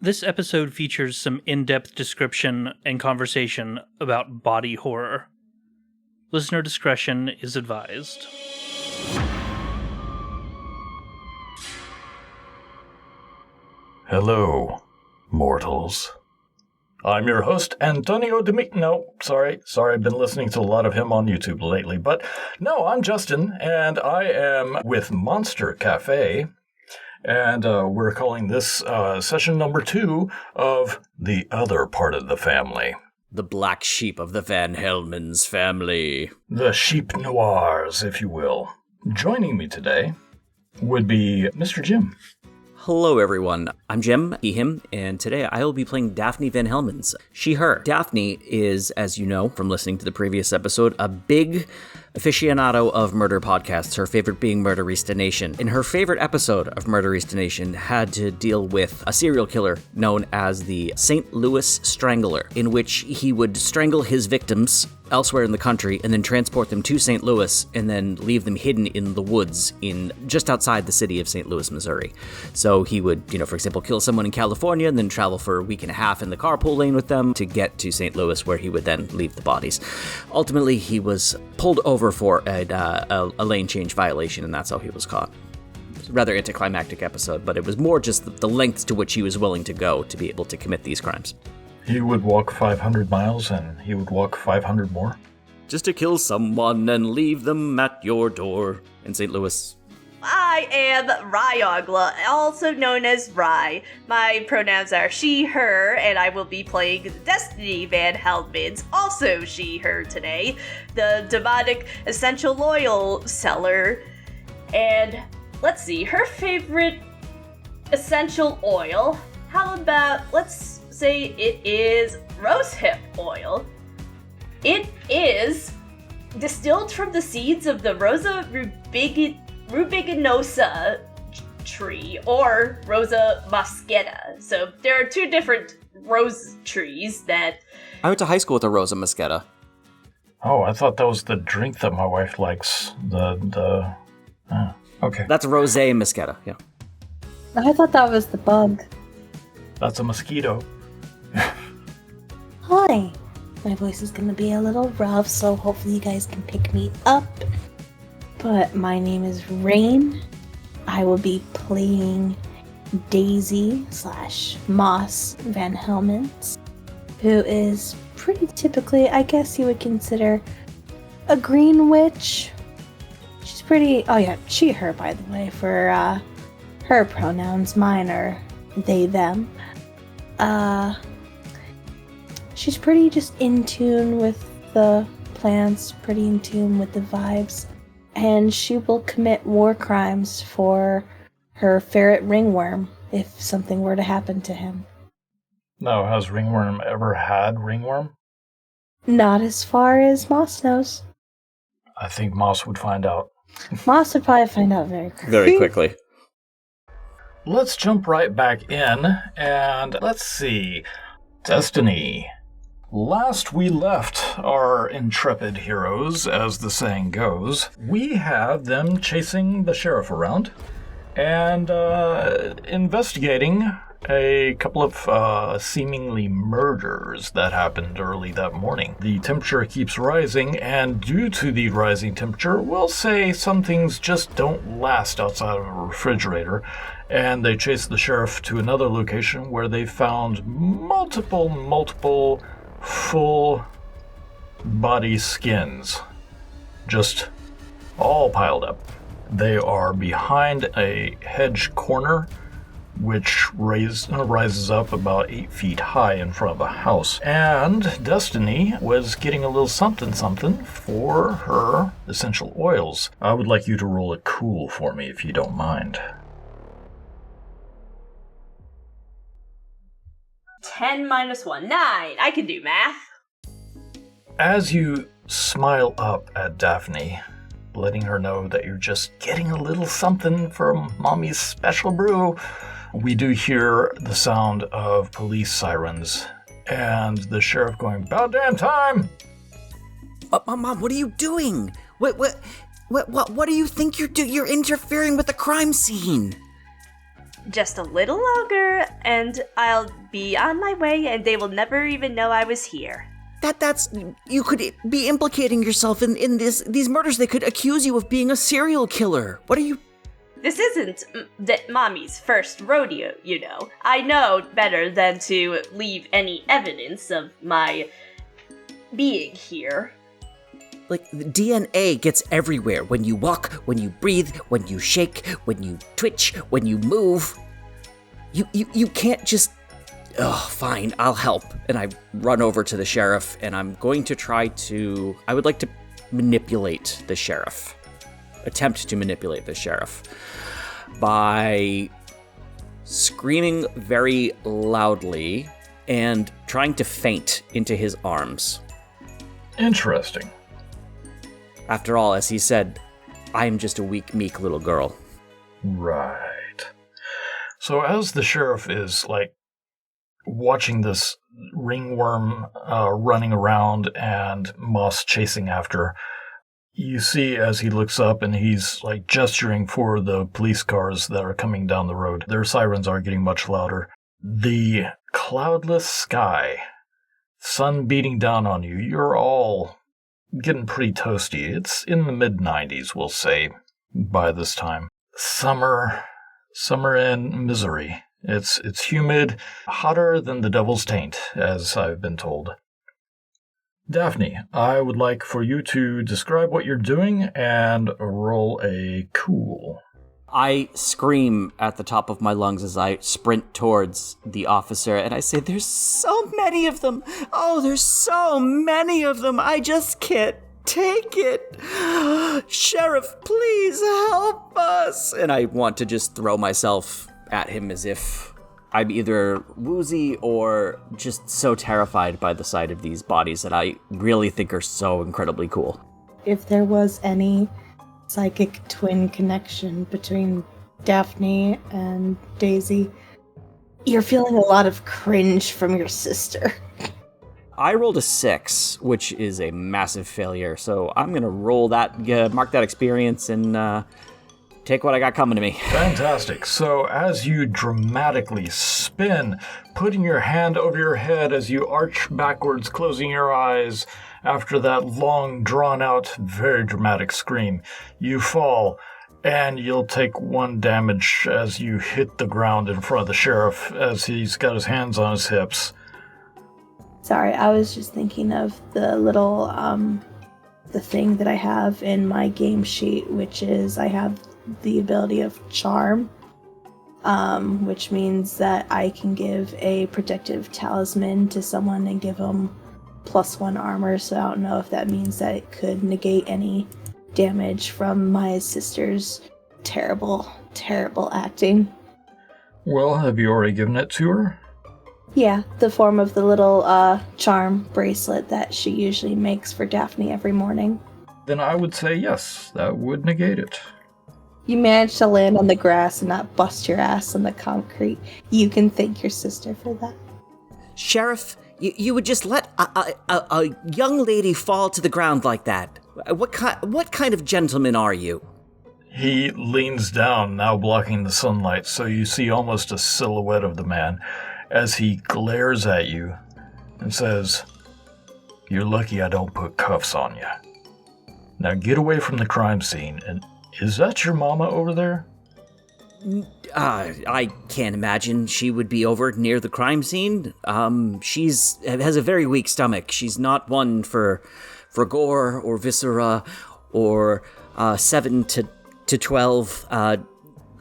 This episode features some in-depth description and conversation about body horror. Listener discretion is advised. Hello, mortals. I'm your host, Antonio sorry, I've been listening to a lot of him on YouTube lately, but no, I'm Justin, and I am with Monster Cafe, and we're calling this session number 2 of The Other Part of the Family. The black sheep of the Van Helmens family. The sheep noirs, if you will. Joining me today would be Mr. Jim. Hello, everyone. I'm Jim, he, him, and today I will be playing Daphne Van Helmens. She, her. Daphne is, as you know from listening to the previous episode, a big aficionado of murder podcasts, her favorite being Murderista Nation. And her favorite episode of Murderista Nation had to deal with a serial killer known as the St. Louis Strangler, in which he would strangle his victims elsewhere in the country and then transport them to St. Louis and then leave them hidden in the woods in just outside the city of St. Louis, Missouri. So he would, for example, kill someone in California and then travel for a week and a half in the carpool lane with them to get to St. Louis, where he would then leave the bodies. Ultimately, he was pulled over for a lane change violation, and that's how he was caught. It was a rather anticlimactic episode, but it was more just the lengths to which he was willing to go to be able to commit these crimes. He would walk 500 miles, and he would walk 500 more? Just to kill someone and leave them at your door in St. Louis. I am Ryogla, also known as Rye. My pronouns are she, her, and I will be playing Destiny Van Helmens, also she, her today, the demonic essential oil seller. And let's see, her favorite essential oil, how about, let's say it is rosehip oil. It is distilled from the seeds of the Rosa rubiginosa tree, or Rosa moschetta. So there are two different rose trees that... I went to high school with a Rosa moschetta. Oh, I thought that was the drink that my wife likes. Okay. That's Rosé moschetta, yeah. I thought that was the bug. That's a mosquito. Hi. My voice is gonna be a little rough, so hopefully you guys can pick me up. But my name is Rain. I will be playing Daisy / Moss Van Helmens, who is pretty typically, I guess you would consider, a green witch. She's pretty, she, her, by the way, for her pronouns. Mine are they, them. She's pretty just in tune with the plants, pretty in tune with the vibes. And she will commit war crimes for her ferret ringworm if something were to happen to him. No, has Ringworm ever had Ringworm? Not as far as Moss knows. I think Moss would find out. Moss would probably find out very quickly. Very quickly. Let's jump right back in, and let's see. Destiny. Last we left our intrepid heroes, as the saying goes, we have them chasing the sheriff around and investigating a couple of seemingly murders that happened early that morning. The temperature keeps rising, and due to the rising temperature, we'll say some things just don't last outside of a refrigerator, and they chase the sheriff to another location where they found multiple full body skins, just all piled up. They are behind a hedge corner which rises up about 8 feet high in front of a house. And Destiny was getting a little something for her essential oils. I would like you to roll a cool for me if you don't mind. 10 minus 1, 9. I can do math. As you smile up at Daphne, letting her know that you're just getting a little something from Mommy's special brew, we do hear the sound of police sirens and the sheriff going, "About damn time!" Mom, what are you doing? What do you think you're doing? You're interfering with the crime scene. Just a little longer, and I'll be on my way, and they will never even know I was here. That's you could be implicating yourself in these murders. They could accuse you of being a serial killer. What are you? This isn't Mommy's first rodeo, you know. I know better than to leave any evidence of my being here. Like, the DNA gets everywhere. When you walk, when you breathe, when you shake, when you twitch, when you move. You can't just... Oh, fine, I'll help. And I run over to the sheriff, and I'm going to try to... I would like to manipulate the sheriff. Attempt to manipulate the sheriff. By screaming very loudly and trying to faint into his arms. Interesting. After all, as he said, I am just a weak, meek little girl. Right. So as the sheriff is, watching this ringworm running around and Moss chasing after, you see as he looks up and he's, gesturing for the police cars that are coming down the road. Their sirens are getting much louder. The cloudless sky, sun beating down on you, you're all getting pretty toasty. It's in the mid-90s, we'll say, by this time. Summer in Missouri. It's humid, hotter than the devil's taint, as I've been told. Daphne, I would like for you to describe what you're doing and roll a cool. I scream at the top of my lungs as I sprint towards the officer, and I say, there's so many of them! Oh, there's so many of them! I just can't take it! Sheriff, please help us! And I want to just throw myself at him as if I'm either woozy or just so terrified by the sight of these bodies that I really think are so incredibly cool. If there was any psychic twin connection between Daphne and Daisy, you're feeling a lot of cringe from your sister. I rolled a 6, which is a massive failure, so I'm gonna roll that, mark that experience, and take what I got coming to me. Fantastic. So as you dramatically spin, putting your hand over your head as you arch backwards, closing your eyes, after that long, drawn-out, very dramatic scream, you fall, and you'll take 1 damage as you hit the ground in front of the sheriff as he's got his hands on his hips. Sorry, I was just thinking of the little, the thing that I have in my game sheet, which is I have the ability of Charm, which means that I can give a protective talisman to someone and give them +1 armor, so I don't know if that means that it could negate any damage from my sister's terrible, terrible acting. Well, have you already given it to her? Yeah, the form of the little charm bracelet that she usually makes for Daphne every morning. Then I would say yes, that would negate it. You managed to land on the grass and not bust your ass on the concrete. You can thank your sister for that. Sheriff, you would just let a young lady fall to the ground like that? What kind of gentleman are you? He leans down, now blocking the sunlight, so you see almost a silhouette of the man as he glares at you and says, "You're lucky I don't put cuffs on you. Now get away from the crime scene, and is that your mama over there?" I can't imagine she would be over near the crime scene. She's has a very weak stomach. She's not one for gore or viscera or 7 to 12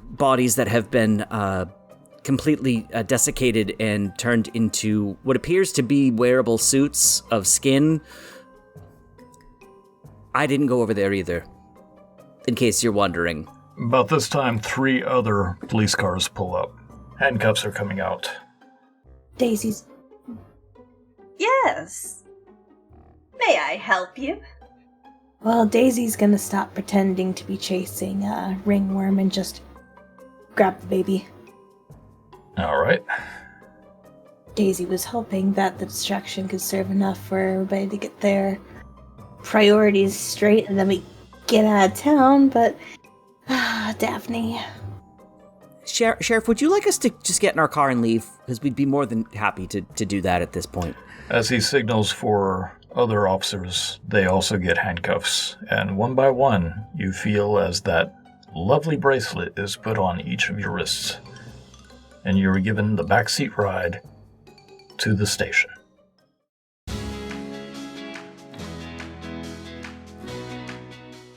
bodies that have been completely desiccated and turned into what appears to be wearable suits of skin. I didn't go over there either, in case you're wondering. About this time, 3 other police cars pull up. Handcuffs are coming out. Daisy's... Yes. May I help you? Well, Daisy's gonna stop pretending to be chasing a ringworm and just grab the baby. All right. Daisy was hoping that the distraction could serve enough for everybody to get their priorities straight and then we get out of town, but... Daphne. Sheriff, would you like us to just get in our car and leave? Because we'd be more than happy to do that at this point. As he signals for other officers, they also get handcuffs, and one by one, you feel as that lovely bracelet is put on each of your wrists, and you are given the backseat ride to the station.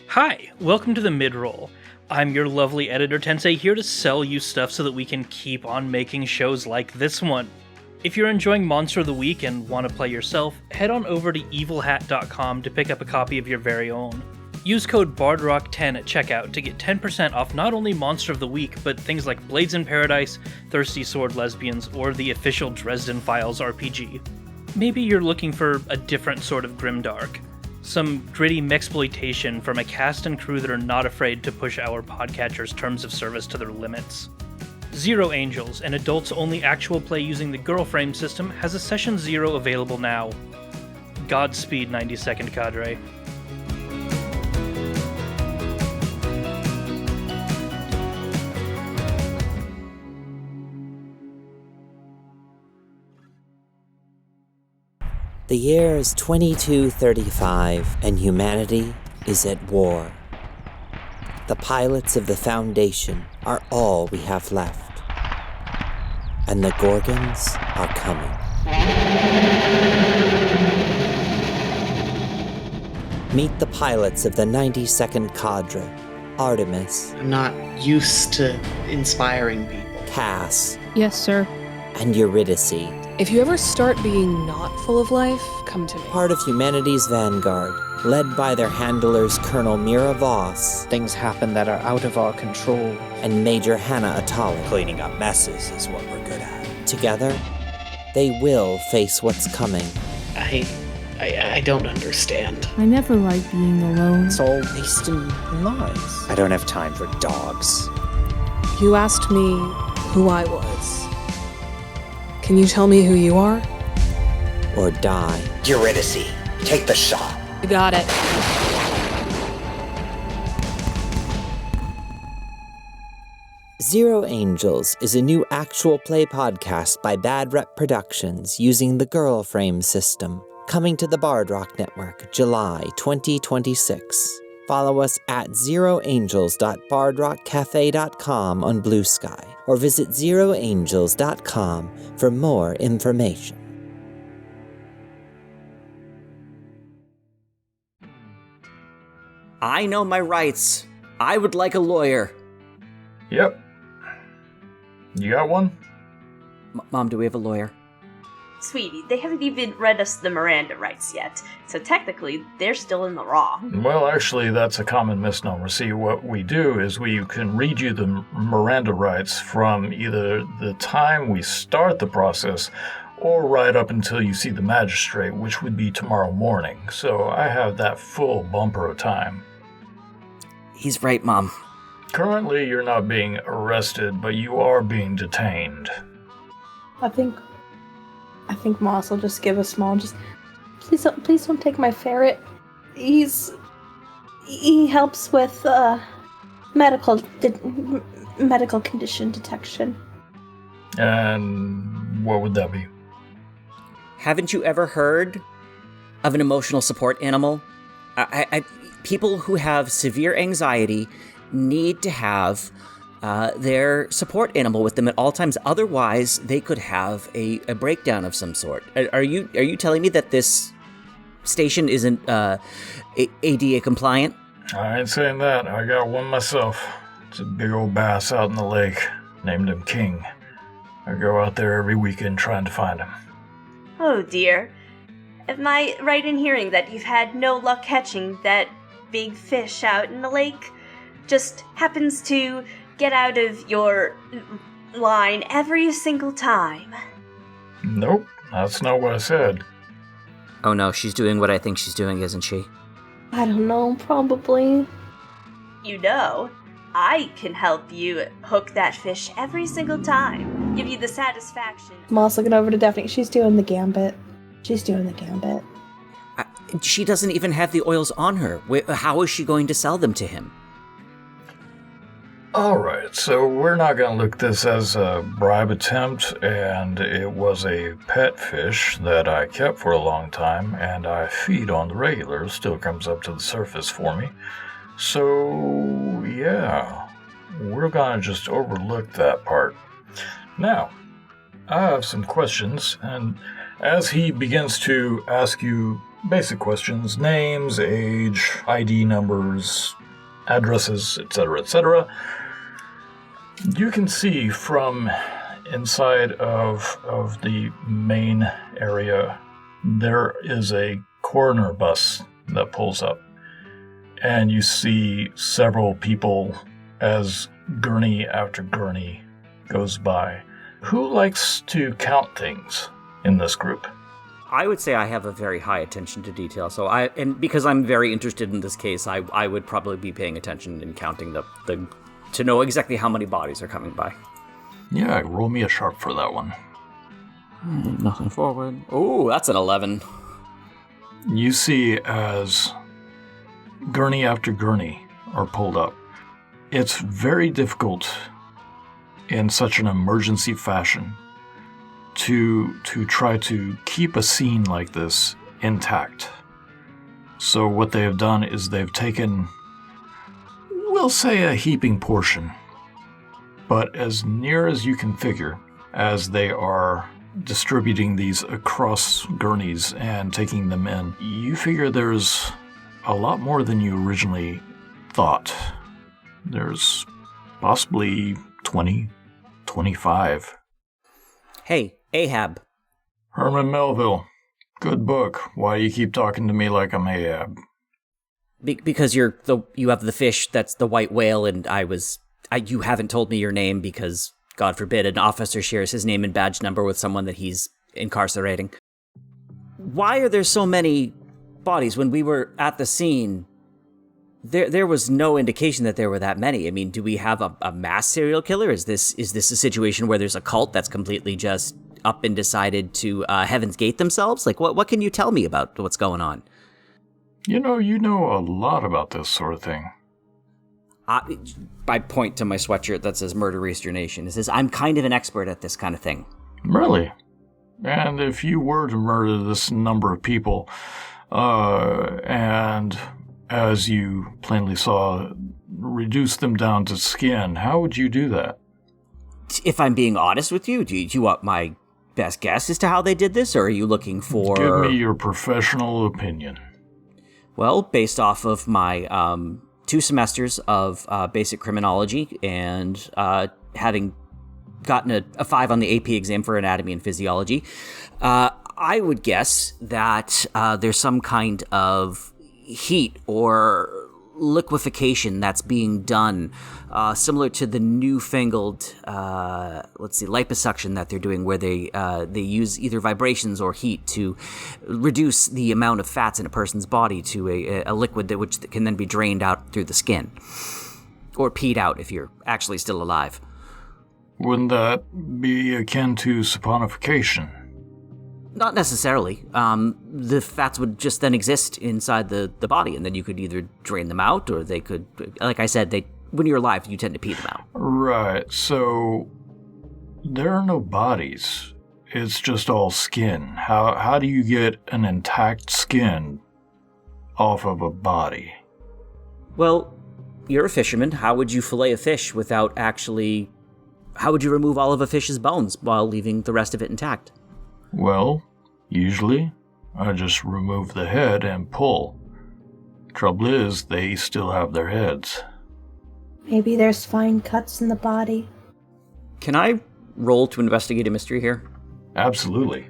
Hi, welcome to the Mid-Roll. I'm your lovely editor Tensei, here to sell you stuff so that we can keep on making shows like this one. If you're enjoying Monster of the Week and want to play yourself, head on over to evilhat.com to pick up a copy of your very own. Use code BARDROCK10 at checkout to get 10% off not only Monster of the Week, but things like Blades in Paradise, Thirsty Sword Lesbians, or the official Dresden Files RPG. Maybe you're looking for a different sort of grimdark. Some gritty mexploitation from a cast and crew that are not afraid to push our podcatcher's terms of service to their limits. Zero Angels, an adults-only actual play using the Girlframe system, has a Session 0 available now. Godspeed, 92nd Cadre. The year is 2235, and humanity is at war. The pilots of the Foundation are all we have left, and the Gorgons are coming. Meet the pilots of the 92nd Cadre, Artemis, I'm not used to inspiring people. Cass, Yes, sir. and Eurydice, If you ever start being not full of life, come to me. part of humanity's vanguard, led by their handlers Colonel Mira Voss Things happen that are out of our control. and Major Hannah Atali. Cleaning up messes is what we're good at. Together, they will face what's coming. I don't understand. I never like being alone. It's all based in lies. I don't have time for dogs. You asked me who I was. Can you tell me who you are? Or die. Eurydice, take the shot. You got it. Zero Angels is a new actual play podcast by Bad Rep Productions using the Girlframe system, coming to the Bard Rock Network July 2026. Follow us at zeroangels.bardrockcafe.com on Blue Sky, or visit zeroangels.com for more information. I know my rights. I would like a lawyer. Yep. You got one? Mom, do we have a lawyer? Sweetie, they haven't even read us the Miranda rights yet, so technically they're still in the wrong. Well, actually, that's a common misnomer. See, what we do is we can read you the Miranda rights from either the time we start the process or right up until you see the magistrate, which would be tomorrow morning. So I have that full bumper of time. He's right, Mom. Currently, you're not being arrested, but you are being detained. I think Moss will just give a small, please don't take my ferret. He helps with medical condition detection. And what would that be? Haven't you ever heard of an emotional support animal? People who have severe anxiety need to have their support animal with them at all times. Otherwise, they could have a breakdown of some sort. Are you telling me that this station isn't ADA compliant? I ain't saying that. I got one myself. It's a big old bass out in the lake. Named him King. I go out there every weekend trying to find him. Oh dear. Am I right in hearing that you've had no luck catching that big fish out in the lake? Just happens to get out of your line every single time. Nope, that's not what I said. Oh no, she's doing what I think she's doing, isn't she? I don't know, probably. You know, I can help you hook that fish every single time. Give you the satisfaction. Moss looking over to Daphne. She's doing the gambit. She doesn't even have the oils on her. How is she going to sell them to him? Alright, so we're not going to look this as a bribe attempt, and it was a pet fish that I kept for a long time, and I feed on the regular, still comes up to the surface for me. So, yeah, we're going to just overlook that part. Now, I have some questions, and as he begins to ask you basic questions, names, age, ID numbers, addresses, etc., you can see from inside of the main area, there is a coroner bus that pulls up. And you see several people as gurney after gurney goes by. Who likes to count things in this group? I would say I have a very high attention to detail, and because I'm very interested in this case, I would probably be paying attention and counting the to know exactly how many bodies are coming by. Yeah, roll me a sharp for that one. Nothing forward. Oh, that's an 11. You see as gurney after gurney are pulled up. It's very difficult in such an emergency fashion to try to keep a scene like this intact. So what they have done is they've taken, we'll say, a heaping portion, but as near as you can figure, as they are distributing these across gurneys and taking them in, you figure there's a lot more than you originally thought. There's possibly 20, 25. Hey, Ahab. Herman Melville. Good book. Why do you keep talking to me like I'm Ahab? Because you have the fish that's the white whale, and you haven't told me your name because, God forbid, an officer shares his name and badge number with someone that he's incarcerating. Why are there so many bodies? When we were at the scene, there was no indication that there were that many. I mean, do we have a mass serial killer? Is this a situation where there's a cult that's completely just up and decided to Heaven's Gate themselves? Like, what can you tell me about what's going on? You know a lot about this sort of thing. I point to my sweatshirt that says Murder Eastern Nation. It says, I'm kind of an expert at this kind of thing. Really? And if you were to murder this number of people, and as you plainly saw, reduce them down to skin, how would you do that? If I'm being honest with you, do you want my best guess as to how they did this, or are you looking for... Give me your professional opinion. Well, based off of my 2 semesters of basic criminology and having gotten a 5 on the AP exam for anatomy and physiology, I would guess that there's some kind of heat or liquefaction that's being done, similar to the newfangled, liposuction that they're doing, where they use either vibrations or heat to reduce the amount of fats in a person's body to a liquid which can then be drained out through the skin, or peed out if you're actually still alive. Wouldn't that be akin to saponification? Not necessarily. The fats would just then exist inside the body, and then you could either drain them out, or they could, like I said, when you're alive, you tend to pee them out. Right, so there are no bodies. It's just all skin. How do you get an intact skin off of a body? Well, you're a fisherman. How would you fillet a fish without actually... How would you remove all of a fish's bones while leaving the rest of it intact? Well, usually, I just remove the head and pull. Trouble is, they still have their heads. Maybe there's fine cuts in the body. Can I roll to investigate a mystery here? Absolutely.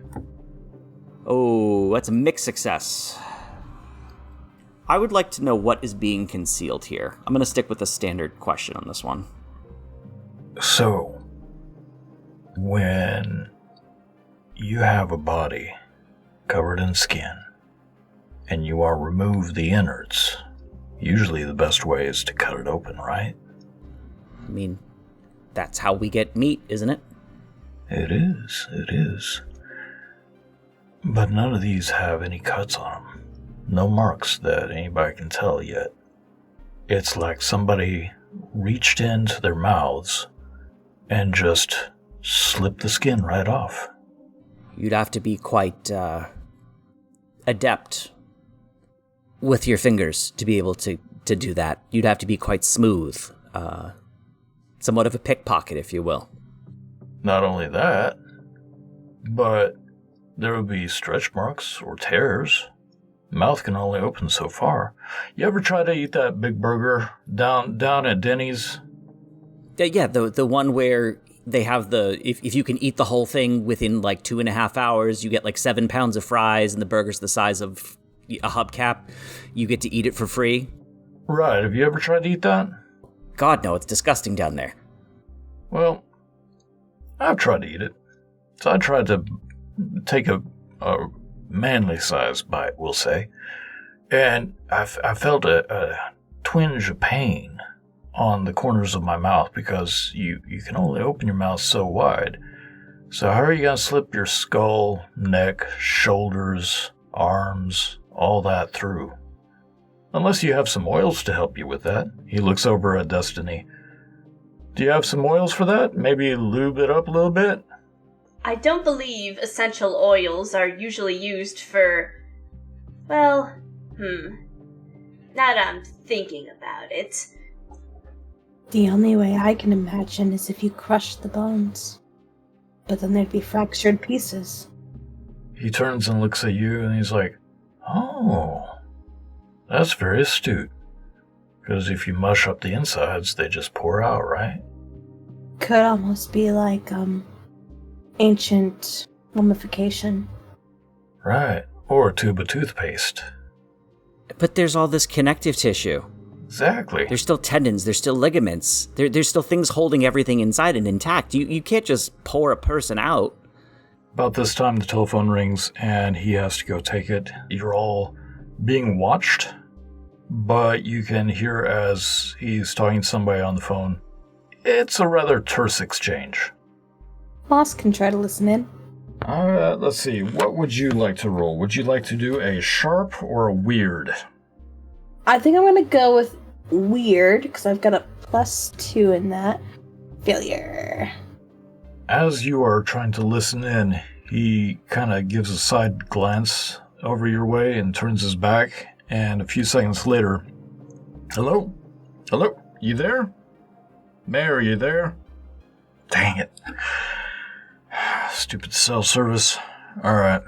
Oh, that's a mixed success. I would like to know what is being concealed here. I'm going to stick with a standard question on this one. So, when you have a body covered in skin, and you are remove the innards, usually the best way is to cut it open, right? I mean, that's how we get meat, isn't it? It is. But none of these have any cuts on them. No marks that anybody can tell yet. It's like somebody reached into their mouths and just slipped the skin right off. You'd have to be quite adept with your fingers to be able to do that. You'd have to be quite smooth. Somewhat of a pickpocket, if you will. Not only that, but there would be stretch marks or tears. Mouth can only open so far. You ever try to eat that big burger down at Denny's? Yeah, the one where they have if you can eat the whole thing within like 2.5 hours, you get like 7 pounds of fries and the burger's the size of a hubcap. You get to eat it for free. Right, have you ever tried to eat that? God, no, it's disgusting down there. Well, I've tried to eat it. So I tried to take a manly size bite, we'll say, and I felt a twinge of pain on the corners of my mouth because you can only open your mouth so wide. So how are you going to slip your skull, neck, shoulders, arms, all that through? Unless you have some oils to help you with that. He looks over at Destiny. Do you have some oils for that? Maybe lube it up a little bit? I don't believe essential oils are usually used for, well, now that I'm thinking about it. The only way I can imagine is if you crushed the bones. But then there'd be fractured pieces. He turns and looks at you and he's like, oh, that's very astute. Because if you mush up the insides, they just pour out, right? Could almost be like, ancient mummification. Right. Or a tube of toothpaste. But there's all this connective tissue. Exactly. There's still tendons, there's still ligaments, there's still things holding everything inside and intact. You can't just pour a person out. About this time, the telephone rings and he has to go take it. You're all being watched, but you can hear as he's talking to somebody on the phone. It's a rather terse exchange. Moss can try to listen in. Let's see. What would you like to roll? Would you like to do a sharp or a weird? I think I'm gonna go with weird, because I've got a +2 in that. Failure. As you are trying to listen in, he kind of gives a side glance over your way and turns his back, and a few seconds later, hello? Hello? You there? Mayor, are you there? Dang it. Stupid cell service. Alright.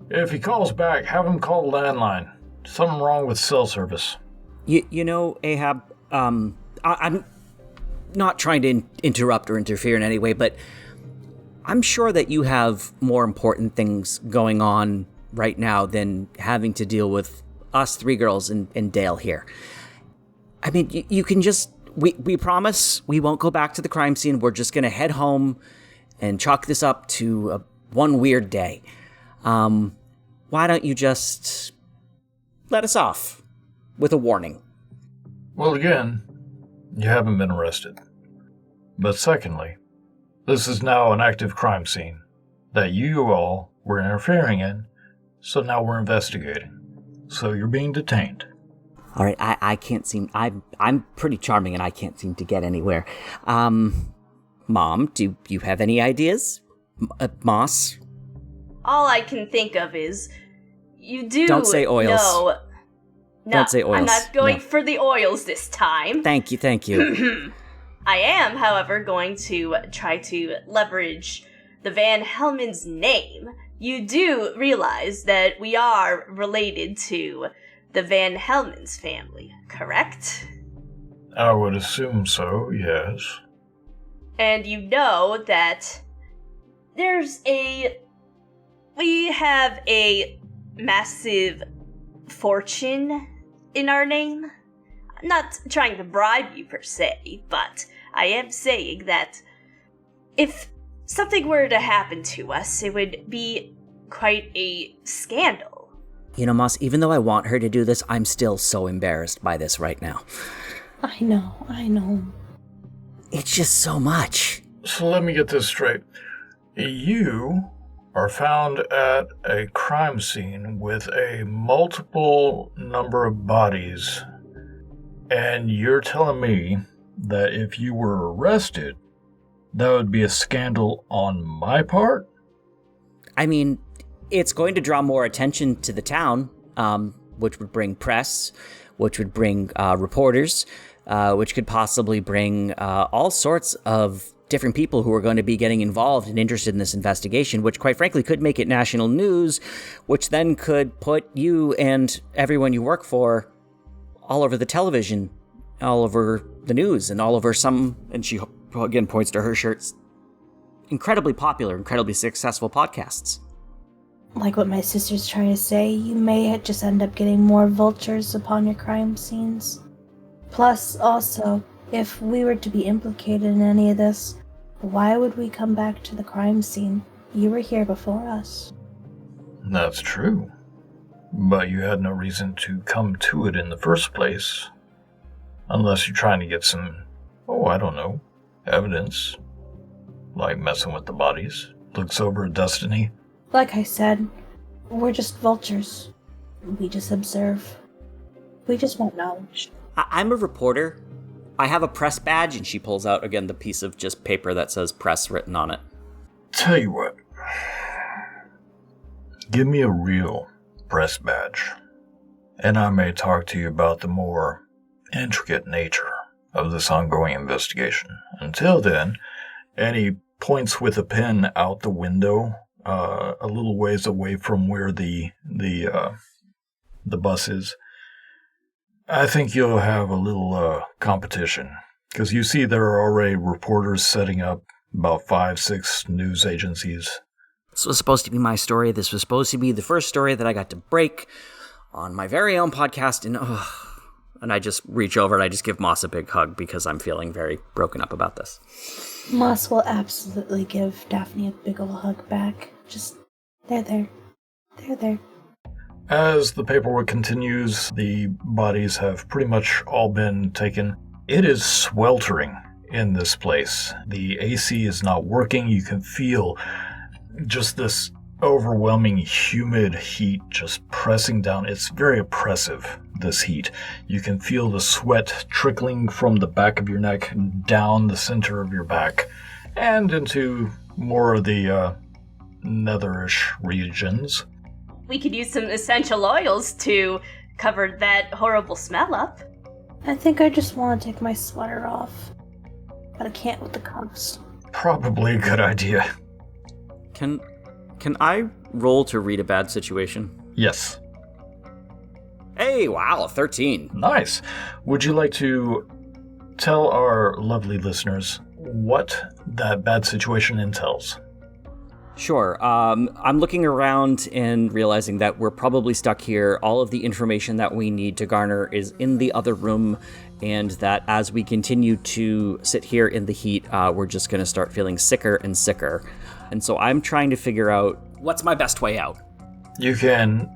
If he calls back, have him call the landline. Something wrong with cell service. You know, Ahab, I'm not trying to interrupt or interfere in any way, but I'm sure that you have more important things going on right now than having to deal with us 3 girls and Dale here. I mean, you can just... We promise we won't go back to the crime scene. We're just going to head home and chalk this up to one weird day. Why don't you just let us off with a warning? Well, again, you haven't been arrested. But secondly, this is now an active crime scene that you all were interfering in, so now we're investigating. So you're being detained. All right, I can't seem... I'm pretty charming and I can't seem to get anywhere. Mom, do you have any ideas? Moss? All I can think of is, you do Don't say oils. No, Don't say oils. I'm not going No. for the oils this time. Thank you. I am, however, going to try to leverage the Van Helmen's name. You do realize that we are related to the Van Helmen's family, correct? I would assume so, yes. And you know that we have a massive fortune in our name. I'm not trying to bribe you per se, but I am saying that if something were to happen to us, it would be quite a scandal. You know, Moss, even though I want her to do this, I'm still so embarrassed by this right now. I know. It's just so much. So let me get this straight. You are found at a crime scene with a multiple number of bodies, And you're telling me that if you were arrested, that would be a scandal on my part? I mean, it's going to draw more attention to the town, which would bring press, which would bring reporters, which could possibly bring all sorts of different people who are going to be getting involved and interested in this investigation, which quite frankly could make it national news, which then could put you and everyone you work for all over the television, all over the news, and all over some, and she again points to her shirts, incredibly popular, incredibly successful podcasts. Like what my sister's trying to say, you may just end up getting more vultures upon your crime scenes. Plus, also, if we were to be implicated in any of this, why would we come back to the crime scene? You were here before us. That's true. But you had no reason to come to it in the first place. Unless you're trying to get some, I don't know, evidence. Like messing with the bodies. Looks over at Destiny. Like I said, we're just vultures. We just observe. We just want knowledge. I'm a reporter. I have a press badge, and she pulls out, again, the piece of just paper that says press written on it. Tell you what. Give me a real press badge, and I may talk to you about the more intricate nature of this ongoing investigation. Until then, and he points with a pen out the window, a little ways away from where the bus is. I think you'll have a little competition, because you see there are already reporters setting up, about 5-6 news agencies. This was supposed to be my story. This was supposed to be the first story that I got to break on my very own podcast, and I just reach over and I just give Moss a big hug because I'm feeling very broken up about this. Moss will absolutely give Daphne a big ol' hug back. Just, they're there. They're there. As the paperwork continues, the bodies have pretty much all been taken. It is sweltering in this place. The AC is not working. You can feel just this overwhelming humid heat just pressing down. It's very oppressive, this heat. You can feel the sweat trickling from the back of your neck down the center of your back and into more of the netherish regions. We could use some essential oils to cover that horrible smell up. I think I just want to take my sweater off. But I can't with the cuffs. Probably a good idea. Can I roll to read a bad situation? Yes. Hey, wow, 13. Nice. Would you like to tell our lovely listeners what that bad situation entails? Sure. I'm looking around and realizing that we're probably stuck here. All of the information that we need to garner is in the other room, and that as we continue to sit here in the heat, we're just going to start feeling sicker and sicker. And so I'm trying to figure out what's my best way out. You can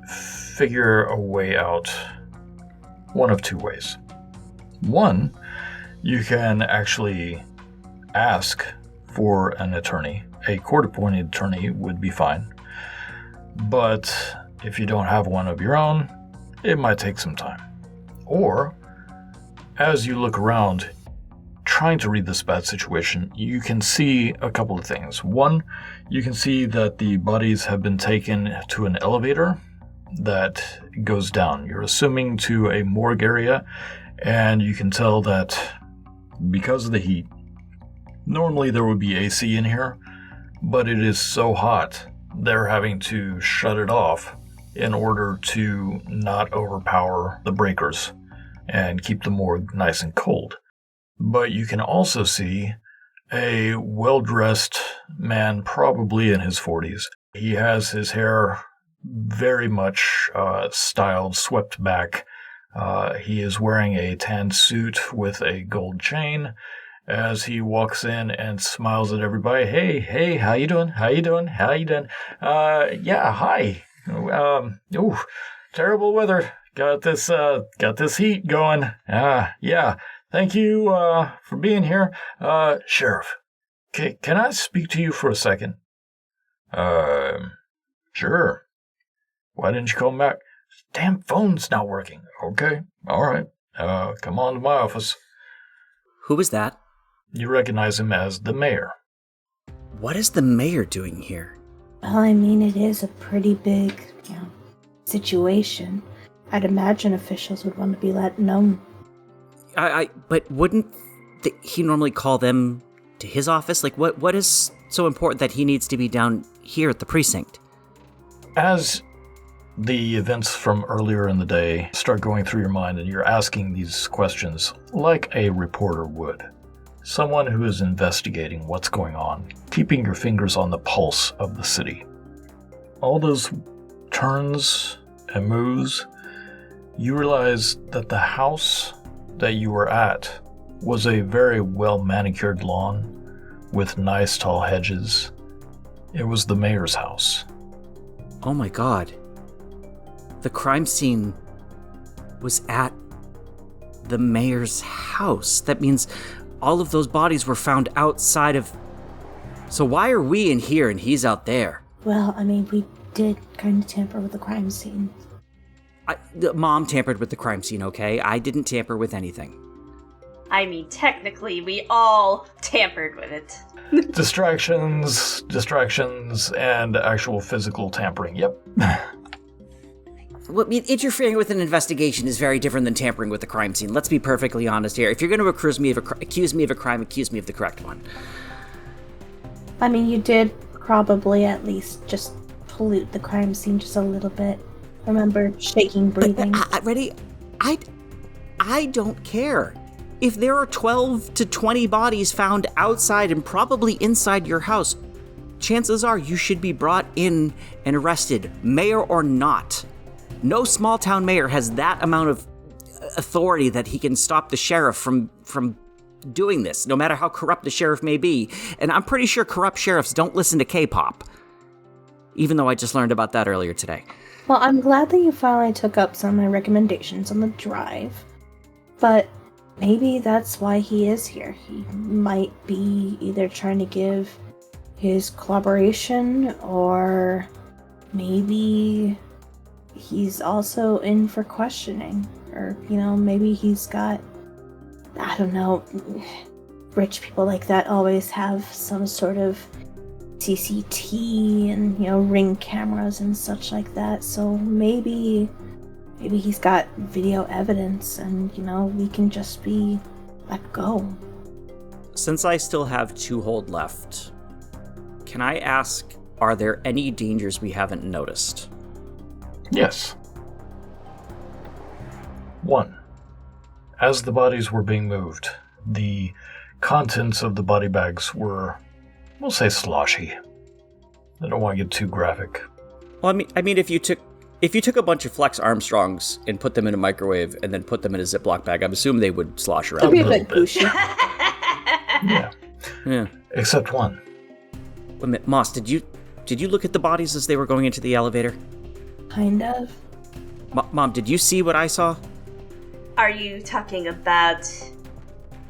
figure a way out one of two ways. One, you can actually ask for an attorney. A court-appointed attorney would be fine. But if you don't have one of your own, it might take some time. Or, as you look around, trying to read this bad situation, you can see a couple of things. One, you can see that the bodies have been taken to an elevator that goes down. You're assuming to a morgue area, and you can tell that because of the heat, normally there would be AC in here, but it is so hot, they're having to shut it off in order to not overpower the breakers and keep the morgue nice and cold. But you can also see a well-dressed man, probably in his 40s. He has his hair very much styled, swept back. He is wearing a tan suit with a gold chain as he walks in and smiles at everybody. Hey, how you doing? Yeah, hi. Terrible weather. Got this heat going. Yeah. Thank you for being here. Sheriff, can I speak to you for a second? Sure. Why didn't you call me back? Damn phone's not working. Okay, all right. Come on to my office. Who was that? You recognize him as the mayor. What is the mayor doing here? Well, I mean, it is a pretty big, situation. I'd imagine officials would want to be let know. But wouldn't he normally call them to his office? Like, what is so important that he needs to be down here at the precinct? As the events from earlier in the day start going through your mind and you're asking these questions like a reporter would, someone who is investigating what's going on, keeping your fingers on the pulse of the city. All those turns and moves, you realize that the house that you were at was a very well-manicured lawn with nice tall hedges. It was the mayor's house. Oh my god. The crime scene was at the mayor's house. That means all of those bodies were found outside of... So why are we in here and he's out there? Well, I mean, we did kind of tamper with the crime scene. Mom tampered with the crime scene, okay? I didn't tamper with anything. I mean, technically, we all tampered with it. Distractions, and actual physical tampering. Yep. Well, interfering with an investigation is very different than tampering with the crime scene. Let's be perfectly honest here. If you're going to accuse me of a crime, accuse me of the correct one. I mean, you did probably at least just pollute the crime scene just a little bit. Remember shaking breathing? Ready? I don't care. If there are 12 to 20 bodies found outside and probably inside your house, chances are you should be brought in and arrested, mayor or not. No small town mayor has that amount of authority that he can stop the sheriff from doing this, no matter how corrupt the sheriff may be. And I'm pretty sure corrupt sheriffs don't listen to K-pop. Even though I just learned about that earlier today. Well, I'm glad that you finally took up some of my recommendations on the drive. But maybe that's why he is here. He might be either trying to give his collaboration, or maybe he's also in for questioning. Or, maybe he's got, I don't know, rich people like that always have some sort of CCT and, ring cameras and such like that. So maybe he's got video evidence and, we can just be let go. Since I still have 2 hold left, can I ask, are there any dangers we haven't noticed? Yes. 1. As the bodies were being moved, the contents of the body bags were, we'll say, sloshy. I don't want to get too graphic. Well, I mean, if you took a bunch of Flex Armstrongs and put them in a microwave and then put them in a Ziploc bag, I'm assuming they would slosh around. That'd be a bit gushy. Yeah. Except one. Wait a minute, Moss, did you look at the bodies as they were going into the elevator? Kind of. Mom, did you see what I saw? Are you talking about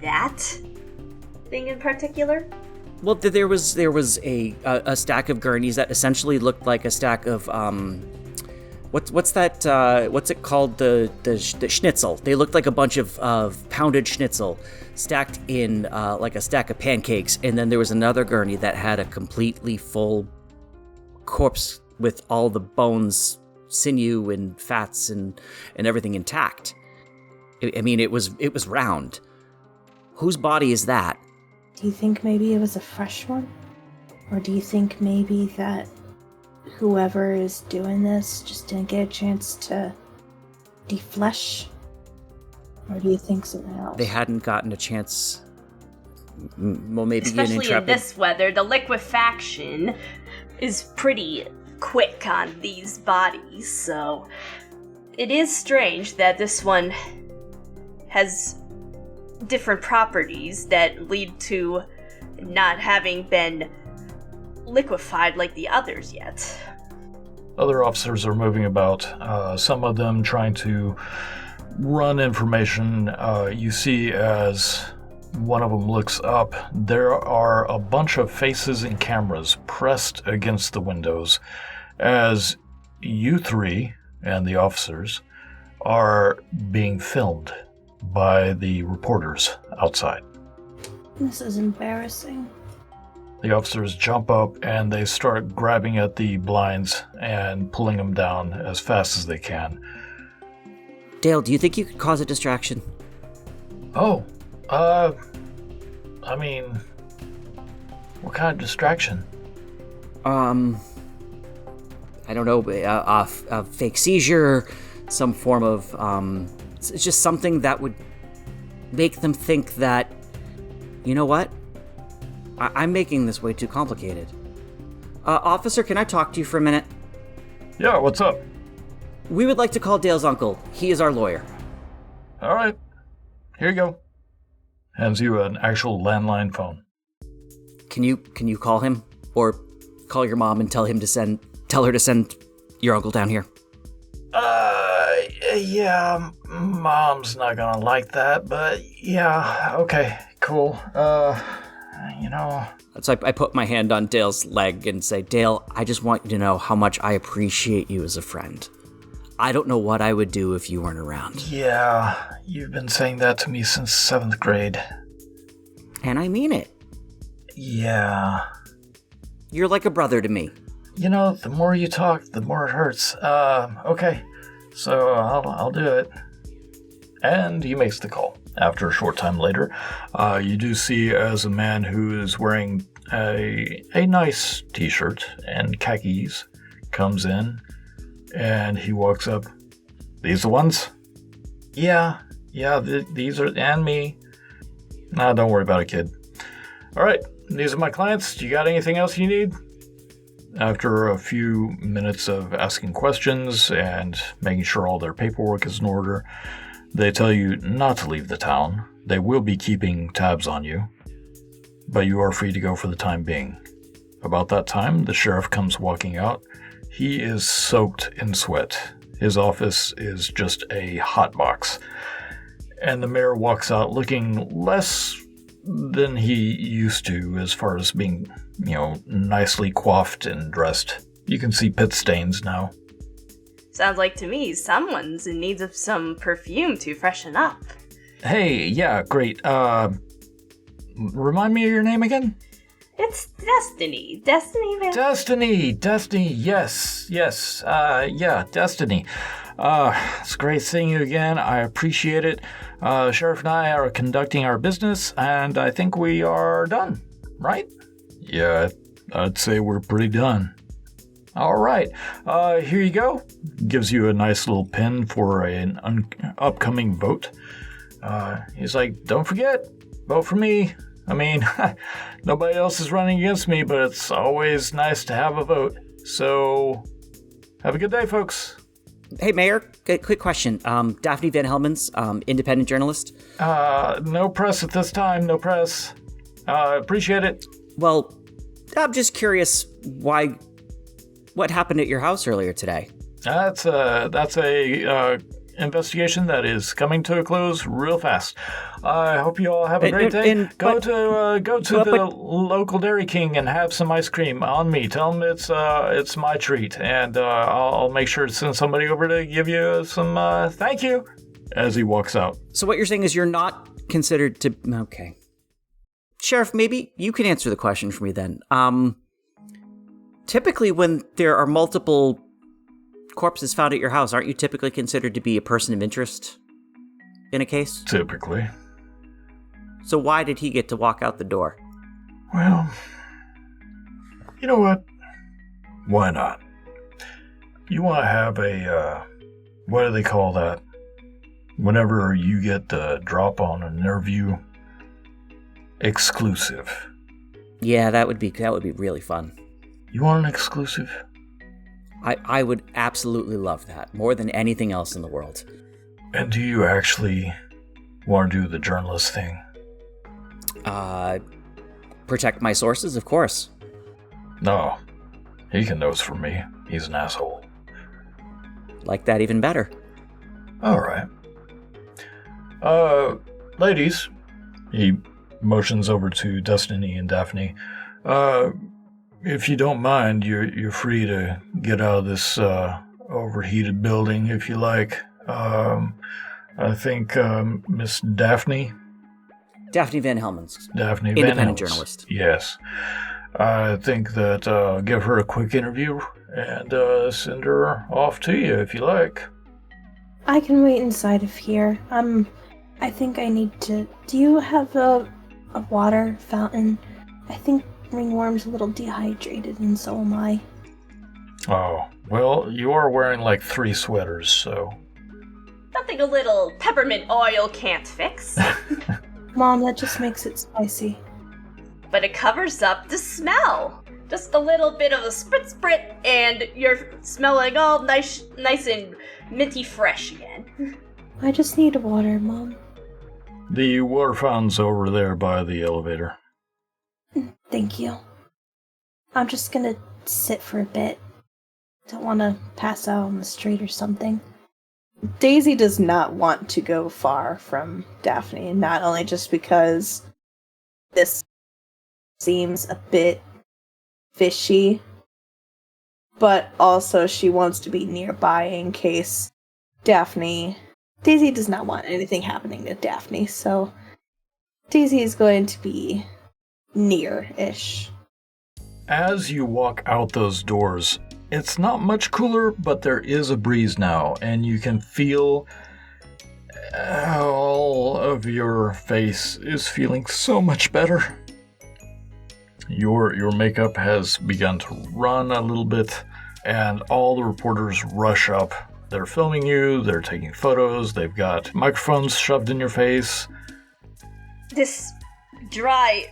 that thing in particular? Well, there was a stack of gurneys that essentially looked like a stack of what's that? What's it called? The schnitzel. They looked like a bunch of pounded schnitzel stacked in like a stack of pancakes, and then there was another gurney that had a completely full corpse with all the bones, sinew, and fats and everything intact. I mean, it was round. Whose body is that? Do you think maybe it was a fresh one? Or do you think maybe that whoever is doing this just didn't get a chance to deflesh? Or do you think something else? They hadn't gotten a chance. Well, maybe especially in this weather, the liquefaction is pretty quick on these bodies, so it is strange that this one has different properties that lead to not having been liquefied like the others yet. Other officers are moving about, some of them trying to run information. You see as one of them looks up, there are a bunch of faces and cameras pressed against the windows as you 3 and the officers are being filmed by the reporters outside. This is embarrassing. The officers jump up and they start grabbing at the blinds and pulling them down as fast as they can. Dale, do you think you could cause a distraction? Oh, I mean, what kind of distraction? I don't know, a fake seizure, some form of, it's just something that would make them think that, you know what? I'm making this way too complicated. Officer, can I talk to you for a minute? Yeah, what's up? We would like to call Dale's uncle. He is our lawyer. All right, here you go. Hands you an actual landline phone. Can you call him? Or call your mom and tell her to send your uncle down here? Yeah, Mom's not gonna like that, but yeah, okay, cool. So I put my hand on Dale's leg and say, Dale, I just want you to know how much I appreciate you as a friend. I don't know what I would do if you weren't around. Yeah, you've been saying that to me since 7th grade. And I mean it. Yeah. You're like a brother to me. You know, the more you talk, the more it hurts. Okay. So I'll do it. And he makes the call. After a short time later, you do see as a man who is wearing a nice t-shirt and khakis comes in, and he walks up. These the ones? Yeah, these are, and me. Nah, don't worry about it, kid. All right, these are my clients. Do you got anything else you need? After a few minutes of asking questions and making sure all their paperwork is in order, they tell you not to leave the town. They will be keeping tabs on you, but you are free to go for the time being. About that time, the sheriff comes walking out. He is soaked in sweat. His office is just a hot box. And the mayor walks out looking less than he used to as far as being, nicely coiffed and dressed. You can see pit stains now. Sounds like to me someone's in need of some perfume to freshen up. Hey, yeah, great. Remind me of your name again? It's Destiny. Destiny Van... Destiny, yes. Destiny. It's great seeing you again. I appreciate it. Sheriff and I are conducting our business, and I think we are done, right? Yeah, I'd say we're pretty done. All right, here you go. Gives you a nice little pin for an upcoming vote. He's like, don't forget, vote for me. I mean, nobody else is running against me, but it's always nice to have a vote. So, have a good day, folks. Hey, Mayor, quick question. Daphne Van Helmens, independent journalist. No press at this time, no press. Appreciate it. Well, I'm just curious what happened at your house earlier today? That's a investigation that is coming to a close real fast. I hope you all have a great day. Go to the local Dairy King and have some ice cream on me. Tell them it's my treat, and I'll make sure to send somebody over to give you some thank you as he walks out. So what you're saying is you're not considered to... Okay. Sheriff, maybe you can answer the question for me then. Typically, when there are multiple corpses found at your house, aren't you typically considered to be a person of interest in a case? Typically. So why did he get to walk out the door? Well, you know what? Why not? You want to have a, what do they call that? Whenever you get the drop on an interview, exclusive. Yeah, that would be really fun. You want an exclusive? I would absolutely love that, more than anything else in the world. And do you actually want to do the journalist thing? Protect my sources, of course. No, he can nose for me. He's an asshole. Like that even better. All right. Ladies, he motions over to Destiny and Daphne. If you don't mind, you're free to get out of this overheated building if you like. I think Miss Daphne. Daphne Van Helmens. Daphne Van Independent Helmens. journalist. Yes. I think that give her a quick interview and send her off to you if you like. I can wait inside of here. I think I need to... Do you have a water fountain? I think Ringworm's a little dehydrated, and so am I. Oh, well, you are wearing like 3 sweaters, so... Nothing a little peppermint oil can't fix. Mom, that just makes it spicy. But it covers up the smell. Just a little bit of a sprit, and you're smelling all nice and minty fresh again. I just need water, Mom. The water fountain's over there by the elevator. Thank you. I'm just gonna sit for a bit. Don't want to pass out on the street or something. Daisy does not want to go far from Daphne, not only just because this seems a bit fishy, but also she wants to be nearby in case Daisy does not want anything happening to Daphne, so Daisy is going to be near-ish. As you walk out those doors, it's not much cooler, but there is a breeze now, and you can feel all of your face is feeling so much better. Your makeup has begun to run a little bit, and all the reporters rush up. They're filming you, they're taking photos, they've got microphones shoved in your face. This dry,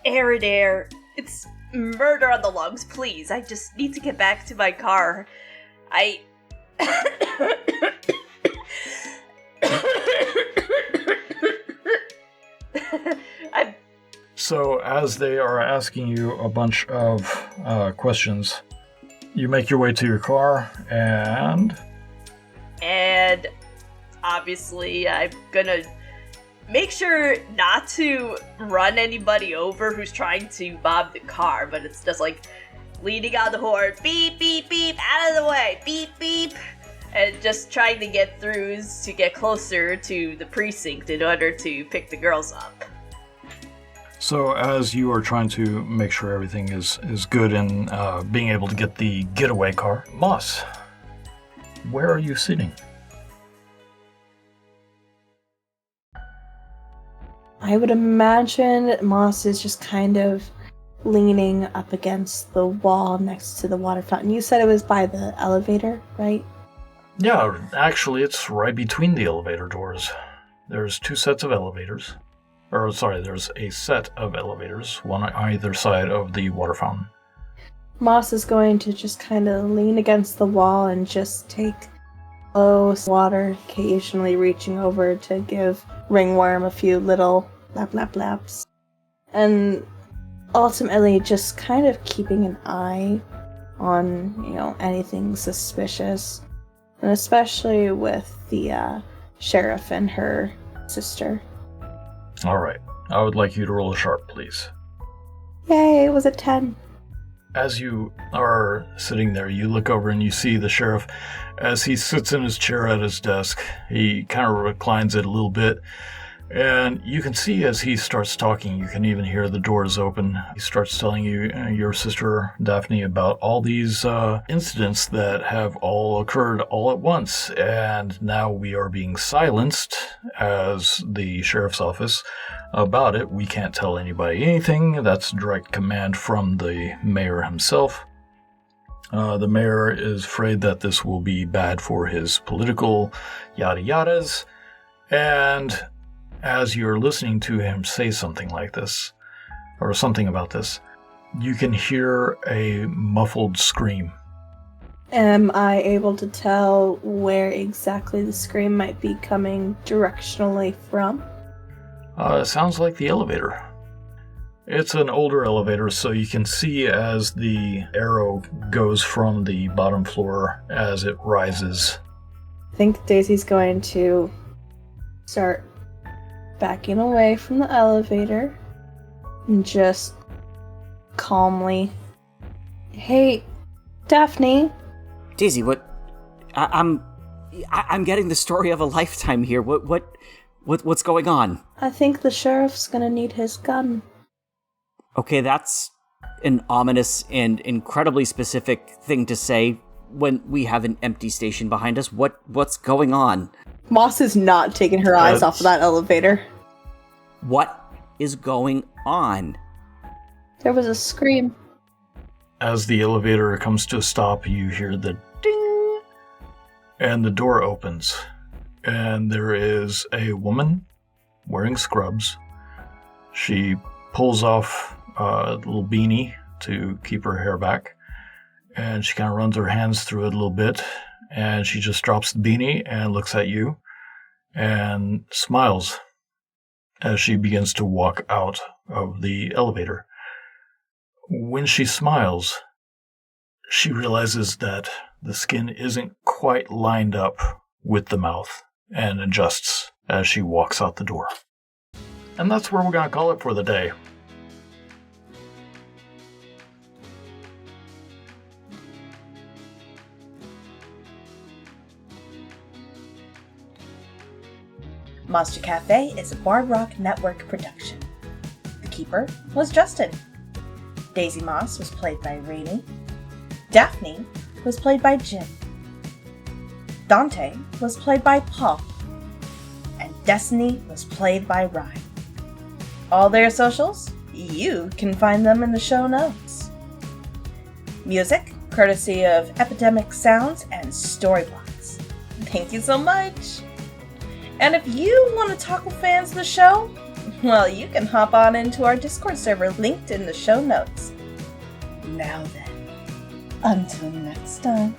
arid air, it's murder on the lungs, please. I just need to get back to my car. So as they are asking you a bunch of questions, you make your way to your car, and obviously I'm gonna make sure not to run anybody over who's trying to mob the car, but it's just like leaning on the horn, beep, beep, beep, out of the way, beep, beep, and just trying to get throughs to get closer to the precinct in order to pick the girls up. so as you are trying to make sure everything is good and being able to get the getaway car, Moss, where are you sitting? I would imagine Moss is just kind of leaning up against the wall next to the water fountain. You said it was by the elevator, right? Yeah, actually it's right between the elevator doors. There's 2 sets of elevators. There's a set of elevators, one on either side of the water fountain. Moss is going to just kind of lean against the wall and just take close water, occasionally reaching over to give Ringworm a few little laps. And ultimately just kind of keeping an eye on, anything suspicious. And especially with the sheriff and her sister. Alright, I would like you to roll a sharp, please. Yay, it was a 10. As you are sitting there, you look over and you see the sheriff as he sits in his chair at his desk. He kind of reclines it a little bit, and you can see as he starts talking, you can even hear the doors open. He starts telling you, your sister Daphne, about all these incidents that have all occurred all at once, and now we are being silenced as the sheriff's office about it. We can't tell anybody anything. That's direct command from the mayor himself. The mayor is afraid that this will be bad for his political yada yadas, and as you're listening to him say something like this, or something about this, you can hear a muffled scream. Am I able to tell where exactly the scream might be coming directionally from? It sounds like the elevator. It's an older elevator, so you can see as the arrow goes from the bottom floor as it rises. I think Daisy's going to start backing away from the elevator and just calmly, "Hey, Daphne." Daisy, what? I'm I'm getting the story of a lifetime here. What's going on? I think the sheriff's gonna need his gun. Okay, that's an ominous and incredibly specific thing to say when we have an empty station behind us. What's going on? Moss is not taking her eyes off of that elevator. What is going on? There was a scream. As the elevator comes to a stop, you hear the ding, and the door opens, and there is a woman wearing scrubs. She pulls off a little beanie to keep her hair back, and she kind of runs her hands through it a little bit, and she just drops the beanie and looks at you and smiles as she begins to walk out of the elevator. When she smiles, she realizes that the skin isn't quite lined up with the mouth and adjusts as she walks out the door. And that's where we're going to call it for the day. Monster Cafe is a Bard Rock Network production. The Keeper was Justin. Daisy Moss was played by Rainey. Daphne was played by Jim. Dante was played by Paul. And Destiny was played by Ryan. All their socials? You can find them in the show notes. Music, courtesy of Epidemic Sounds and Storyblocks. Thank you so much! And if you want to talk with fans of the show, well, you can hop on into our Discord server linked in the show notes. Now then, until next time.